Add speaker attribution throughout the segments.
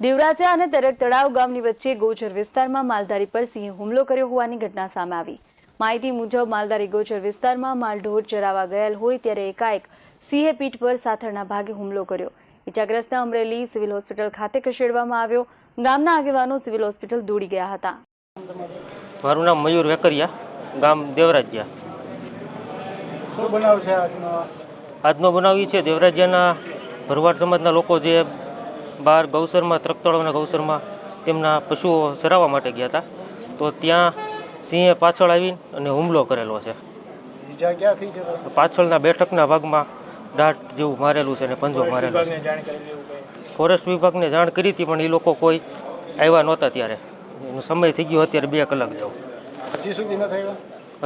Speaker 1: દેવરાજા અને તરક તળાવ ગામની વચ્ચે ગોચર વિસ્તારમાં માલધારી પર સિંહે હુમલો કર્યો હોવાની ઘટના સામે આવી। માહિતી મુજબ માલધારી ગોચર વિસ્તારમાં માલઢોર ચરાવવા ગયેલ હોય ત્યારે એકાએક સિંહે પીઠ પર સાથળના ભાગે હુમલો કર્યો। ઇજાગ્રસ્તને અમરેલી સિવિલ હોસ્પિટલ ખાતે ખસેડવામાં આવ્યો। ગામના આગેવાનો સિવિલ હોસ્પિટલ દોડી ગયા હતા।
Speaker 2: મારું નામ મયુર વેકરિયા, ગામ દેવરાજ્યા।
Speaker 3: શું બનાવ છે
Speaker 2: આજનો બનાવ એ છે દેવરાજ્યાના ભરવાડ સમાજના લોકો જે બહાર ગૌસરમાં તરક તળાવના ગૌસરમાં તેમના પશુઓ ચરાવવા માટે ગયા હતા, તો ત્યાં સિંહે પાછળ આવીને અને હુમલો કરેલો છે।
Speaker 3: ઈજા ક્યાં થઈ છે?
Speaker 2: પાછળના બેઠકના ભાગમાં દાઢ જેવું મારેલું છે અને પંજો મારેલો છે। ફોરેસ્ટ વિભાગને જાણ કરી હતી પણ એ લોકો કોઈ આવ્યા નહોતા। ત્યારે એનો સમય થઈ ગયો, અત્યારે 2 કલાક જેવો।
Speaker 3: હજી સુધી ન થયો?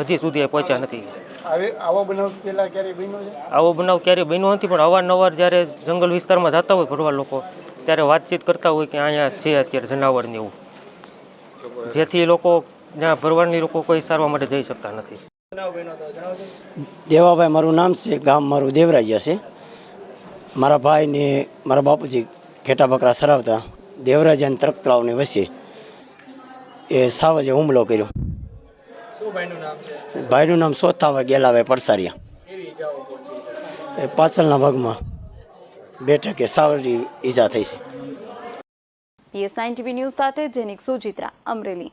Speaker 2: હજી સુધી પહોંચ્યા નથી।
Speaker 3: આવો બનાવ પહેલા ક્યારે બન્યો છે?
Speaker 2: આવો બનાવ ક્યારેય બન્યો નથી, પણ અવારનવાર જ્યારે જંગલ વિસ્તારમાં જતા હોય ભરવાડ લોકો ત્યારે વાતચીત કરતા હોય કે અહીંયા છે અત્યારે જનાવરને એવું, જેથી લોકો જ્યાં ભરવાડની લોકો કોઈ સારવા માટે જઈ શકતા નથી।
Speaker 4: દેવાભાઈ મારું નામ છે, ગામ મારું દેવરાજ્યા છે। મારા ભાઈ ને મારા બાપુજી ઘેટા બકરા સરાવતા દેવરાજા અને તરક તળાવની વચ્ચે એ સાવજે હુમલો કર્યો। ભાઈનું નામ સોથાવા ગેલાભાઈ પડસારિયા। એ પાછળના ભાગમાં બેઠકે સાવરી ઈજા થઈ છે।
Speaker 1: PS9 TV ન્યૂઝ સાથે જેનિક સુચિત્રા, અમરેલી।